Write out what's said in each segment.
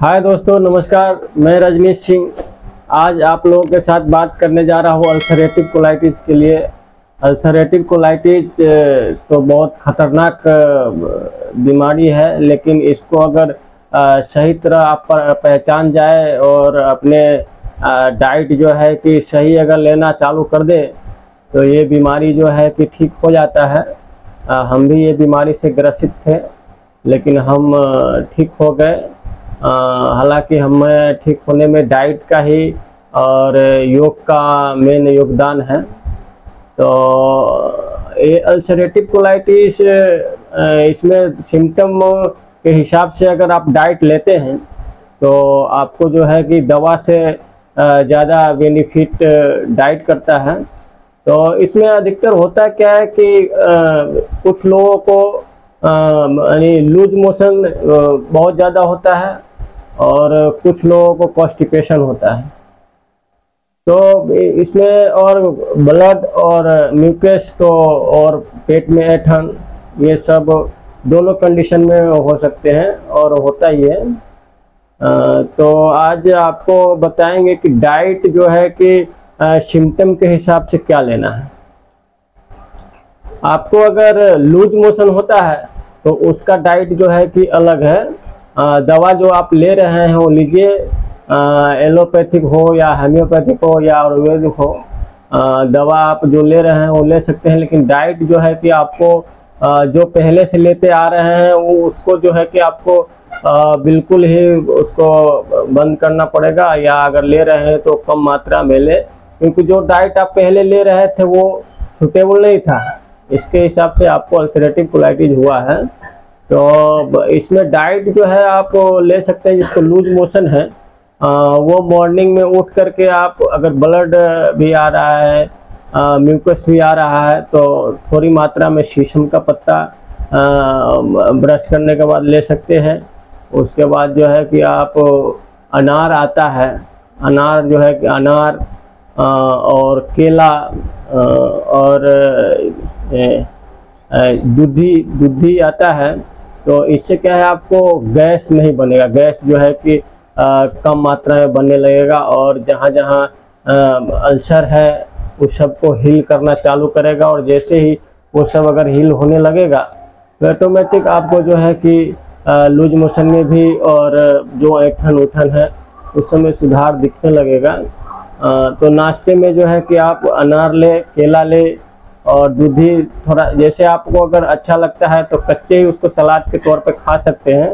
हाय दोस्तों, नमस्कार। मैं रजनीश सिंह आज आप लोगों के साथ बात करने जा रहा हूँ अल्सरेटिव कोलाइटिस के लिए। अल्सरेटिव कोलाइटिस तो बहुत खतरनाक बीमारी है, लेकिन इसको अगर सही तरह आप पहचान जाए और अपने डाइट जो है कि सही अगर लेना चालू कर दे तो ये बीमारी जो है कि ठीक हो जाता है। हम भी ये बीमारी से ग्रसित थे, लेकिन हम ठीक हो गए। हालांकि हमें ठीक होने में डाइट का ही और योग का मेन योगदान है। तो ये अल्सरेटिव कोलाइटिस इसमें सिम्टम के हिसाब से अगर आप डाइट लेते हैं तो आपको जो है कि दवा से ज़्यादा बेनिफिट डाइट करता है। तो इसमें अधिकतर होता क्या है कि कुछ लोगों को यानी लूज मोशन बहुत ज़्यादा होता है और कुछ लोगों को कॉन्स्टिपेशन होता है। तो इसमें और ब्लड और म्यूकस तो और पेट में ऐंठन, ये सब दोनों कंडीशन में हो सकते हैं और होता ही है। तो आज आपको बताएंगे कि डाइट जो है कि सिम्टम के हिसाब से क्या लेना है। आपको अगर लूज मोशन होता है तो उसका डाइट जो है कि अलग है। दवा जो आप ले रहे हैं वो लीजिए, एलोपैथिक हो या होम्योपैथिक हो या आयुर्वेदिक हो, दवा आप जो ले रहे हैं वो ले सकते हैं। लेकिन डाइट जो है कि आपको जो पहले से लेते आ रहे हैं वो उसको जो है कि आपको बिल्कुल ही उसको बंद करना पड़ेगा, या अगर ले रहे हैं तो कम मात्रा में ले, क्योंकि जो डाइट आप पहले ले रहे थे वो सूटेबल नहीं था। इसके हिसाब से आपको अल्सरेटिव कोलाइटिस हुआ है। तो इसमें डाइट जो है आप ले सकते हैं। जिसको लूज मोशन है वो मॉर्निंग में उठ करके आप अगर ब्लड भी आ रहा है, म्यूकस भी आ रहा है, तो थोड़ी मात्रा में शीशम का पत्ता ब्रश करने के बाद ले सकते हैं। उसके बाद जो है कि आप अनार आता है, अनार जो है कि अनार और केला और दूधी आता है। तो इससे क्या है, आपको गैस नहीं बनेगा। गैस जो है कि कम मात्रा में बनने लगेगा और जहाँ जहाँ अल्सर है उस सब को हील करना चालू करेगा। और जैसे ही वो सब अगर हील होने लगेगा तो ऑटोमेटिक आपको जो है कि लूज मोशन में भी और जो ऐंठन उठन है उस समय सुधार दिखने लगेगा। तो नाश्ते में जो है कि आप अनार ले, केला ले और दूधी थोड़ा, जैसे आपको अगर अच्छा लगता है तो कच्चे ही उसको सलाद के तौर पे खा सकते हैं।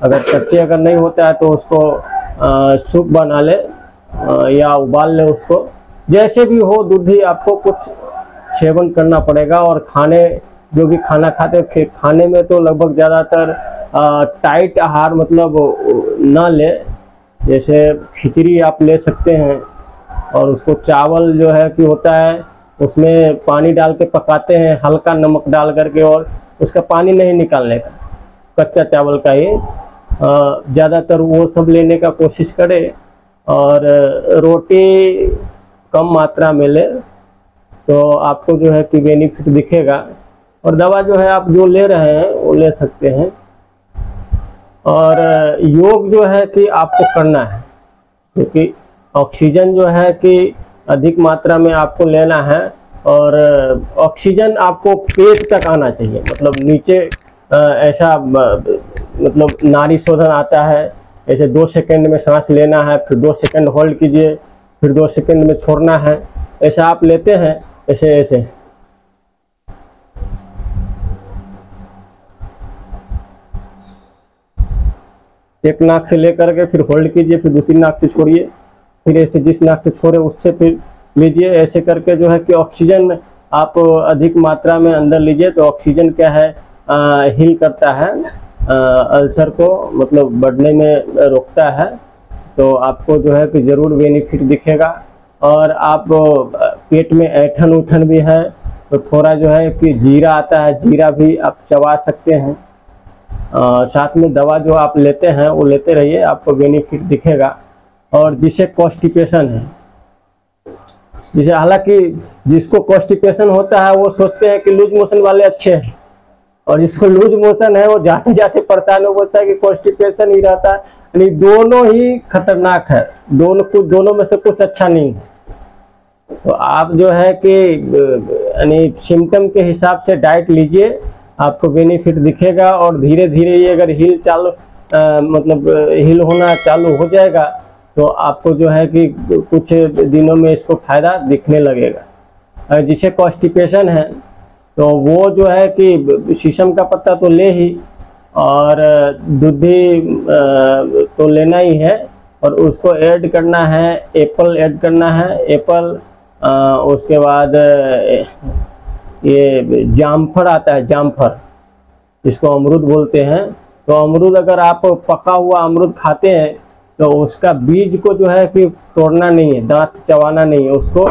अगर कच्चे अगर नहीं होता है तो उसको सूप बना ले या उबाल ले उसको, जैसे भी हो दूधी आपको कुछ सेवन करना पड़ेगा। और खाने जो भी खाना खाते खाने में तो लगभग ज़्यादातर टाइट आहार मतलब ना ले। जैसे खिचड़ी आप ले सकते हैं और उसको चावल जो है कि होता है उसमें पानी डाल के पकाते हैं, हल्का नमक डाल करके, और उसका पानी नहीं निकालने का, कच्चा चावल का ही ज़्यादातर वो सब लेने का कोशिश करें। और रोटी कम मात्रा में ले तो आपको जो है कि बेनिफिट दिखेगा। और दवा जो है आप जो ले रहे हैं वो ले सकते हैं। और योग जो है कि आपको करना है, क्योंकि ऑक्सीजन जो है कि अधिक मात्रा में आपको लेना है। और ऑक्सीजन आपको पेट तक आना चाहिए, मतलब नीचे ऐसा मतलब नाड़ी शोधन आता है, ऐसे 2 सेकंड में सांस लेना है, फिर 2 सेकंड होल्ड कीजिए, फिर 2 सेकंड में छोड़ना है। ऐसा आप लेते हैं ऐसे ऐसे। एक नाक से लेकर के फिर होल्ड कीजिए, फिर दूसरी नाक से छोड़िए, फिर ऐसे जिस नाक से छोड़े उससे फिर लीजिए। ऐसे करके जो है कि ऑक्सीजन आप अधिक मात्रा में अंदर लीजिए। तो ऑक्सीजन क्या है, हील करता है, अल्सर को मतलब बढ़ने में रोकता है। तो आपको जो है कि ज़रूर बेनिफिट दिखेगा। और आप पेट में ऐंठन उठन भी है तो थोड़ा जो है कि जीरा आता है, जीरा भी आप चबा सकते हैं। साथ में दवा जो आप लेते हैं वो लेते रहिए, आपको बेनिफिट दिखेगा। और जिसे कॉन्स्टिपेशन है, जिसे हालांकि जिसको कॉन्स्टिपेशन होता है वो सोचते हैं कि लूज मोशन वाले अच्छे हैं, और जिसको लूज मोशन है वो जाते जाते परेशान हो बोलता है कि कॉन्स्टिपेशन ही रहता है। यानी दोनों ही खतरनाक है, दोनों में से कुछ अच्छा नहीं है। तो आप जो है कि यानी सिम्टम के हिसाब से डाइट लीजिए, आपको बेनिफिट दिखेगा। और धीरे धीरे ये अगर मतलब हील होना चालू हो जाएगा तो आपको जो है कि कुछ दिनों में इसको फायदा दिखने लगेगा। जिसे कॉन्स्टिपेशन है तो वो जो है कि शीशम का पत्ता तो ले ही, और दूधी तो लेना ही है, और उसको ऐड करना है, एप्पल ऐड करना है, एप्पल, उसके बाद ये जामफल आता है, जामफल जिसको अमरूद बोलते हैं। तो अमरूद अगर आप पका हुआ अमरूद खाते हैं तो उसका बीज को जो है कि तोड़ना नहीं है, दांत से चबाना नहीं है, उसको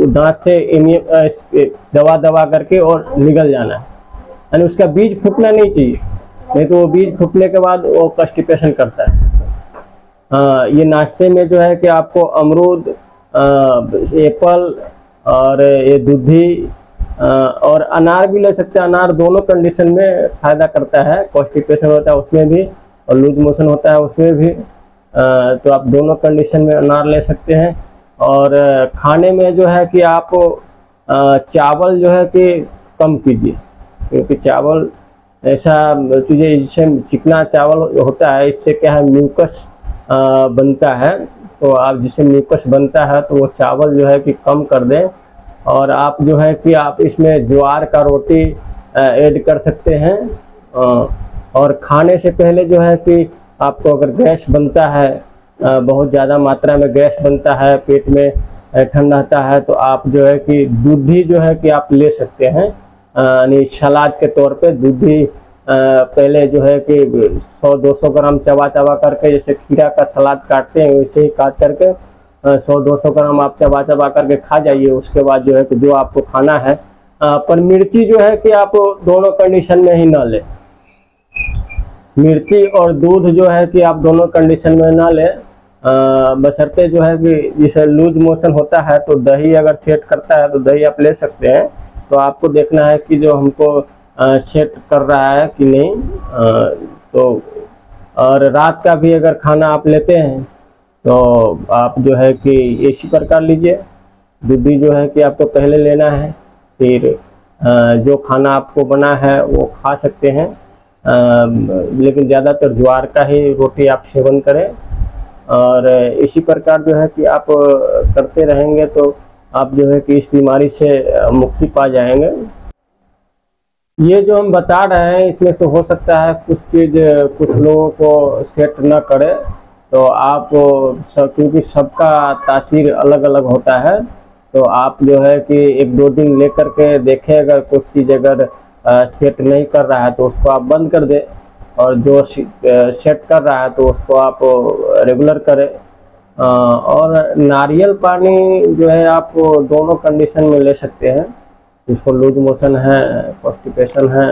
दांत से दबा करके और निगल जाना है। यानी उसका बीज फूटना नहीं चाहिए, नहीं तो वो बीज फूटने के बाद वो कॉन्स्टिपेशन करता है। ये नाश्ते में जो है कि आपको अमरूद, एप्पल और ये दूधी और अनार भी ले सकते हैं। अनार दोनों कंडीशन में फायदा करता है, कॉन्स्टिपेशन होता है उसमें भी और लूज मोशन होता है उसमें भी। तो आप दोनों कंडीशन में अनार ले सकते हैं। और खाने में जो है कि आप चावल जो है कि कम कीजिए, क्योंकि चावल ऐसा चीज़ जिससे चिकना चावल होता है, इससे क्या है म्यूकस बनता है। तो आप जिससे म्यूकस बनता है तो वो चावल जो है कि कम कर दें। और आप जो है कि आप इसमें ज्वार का रोटी ऐड कर सकते हैं। और खाने से पहले जो है कि आपको अगर गैस बनता है, बहुत ज़्यादा मात्रा में गैस बनता है, पेट में ठंड रहता है, तो आप जो है कि दूधी जो है कि आप ले सकते हैं। यानी सलाद के तौर पे दूधी पहले जो है कि 100-200 ग्राम चबा करके, जैसे खीरा का सलाद काटते हैं वैसे ही काट करके 100-200 ग्राम आप चबा करके खा जाइए। उसके बाद जो है कि जो आपको खाना है, पर मिर्ची जो है कि आप दोनों कंडीशन में ही ना लें। मिर्ची और दूध जो है कि आप दोनों कंडीशन में ना लें। बशर्ते जो है कि जैसे लूज मोशन होता है तो दही अगर सेट करता है तो दही आप ले सकते हैं। तो आपको देखना है कि जो हमको सेट कर रहा है कि नहीं। तो और रात का भी अगर खाना आप लेते हैं तो आप जो है कि इसी प्रकार लीजिए। दूधी जो है कि आपको पहले लेना है, फिर जो खाना आपको बना है वो खा सकते हैं। लेकिन ज़्यादातर ज्वार का ही रोटी आप सेवन करें। और इसी प्रकार जो है कि आप करते रहेंगे तो आप जो है कि इस बीमारी से मुक्ति पा जाएंगे। ये जो हम बता रहे हैं इसमें से हो सकता है कुछ चीज़ कुछ लोगों को सेट न करे, तो आप क्योंकि सबका तासीर अलग अलग होता है, तो आप जो है कि 1-2 दिन ले करके देखें। अगर कुछ चीज़ अगर सेट नहीं कर रहा है तो उसको आप बंद कर दें, और जो सेट कर रहा है तो उसको आप रेगुलर करें। और नारियल पानी जो है आप दोनों कंडीशन में ले सकते हैं। जिसको लूज मोशन है, कॉन्स्टिपेशन है,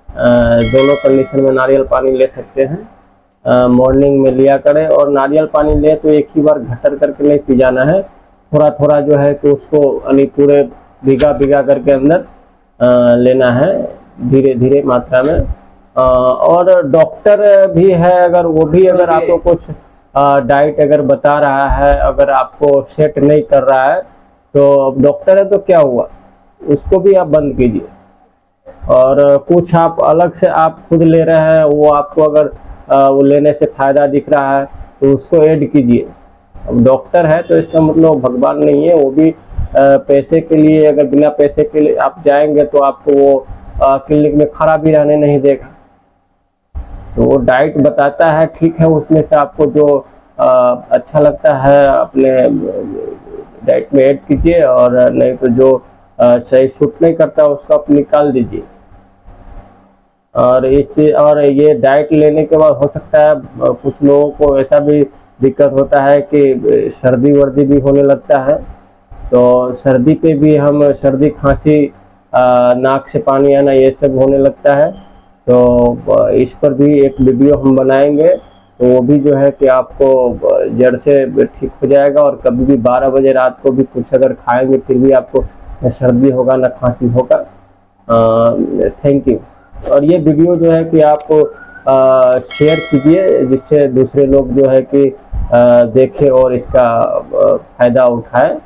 दोनों कंडीशन में नारियल पानी ले सकते हैं। मॉर्निंग में लिया करें, और नारियल पानी ले तो एक ही बार घटर करके नहीं पी जाना है, थोड़ा थोड़ा जो है कि उसको यानी पूरे भिगा करके अंदर लेना है, धीरे धीरे मात्रा में। और डॉक्टर भी है, अगर वो भी अगर आपको कुछ डाइट अगर बता रहा है, अगर आपको सेट नहीं कर रहा है तो डॉक्टर है तो क्या हुआ, उसको भी आप बंद कीजिए। और कुछ आप अलग से आप खुद ले रहे हैं, वो आपको अगर वो लेने से फायदा दिख रहा है तो उसको ऐड कीजिए। अब डॉक्टर है तो इसका मतलब भगवान नहीं है, वो भी पैसे के लिए, अगर बिना पैसे के लिए आप जाएंगे तो आपको वो क्लिनिक में खड़ा भी रहने नहीं देगा। तो वो डाइट बताता है, ठीक है, उसमें से आपको जो अच्छा लगता है अपने डाइट में ऐड कीजिए, और नहीं तो जो सही सूट नहीं करता उसको आप निकाल दीजिए। और ये डाइट लेने के बाद हो सकता है कुछ लोगों को ऐसा भी दिक्कत होता है कि सर्दी वर्दी भी होने लगता है। तो सर्दी पे भी हम सर्दी खांसी, नाक से पानी आना, ये सब होने लगता है। तो इस पर भी एक वीडियो हम बनाएंगे, तो वो भी जो है कि आपको जड़ से ठीक हो जाएगा। और कभी भी 12 बजे रात को भी कुछ अगर खाएंगे फिर भी आपको न सर्दी होगा न खांसी होगा। Thank you. और ये वीडियो जो है कि आप शेयर कीजिए, जिससे दूसरे लोग जो है कि देखें और इसका फ़ायदा उठाएं।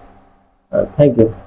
Thank you.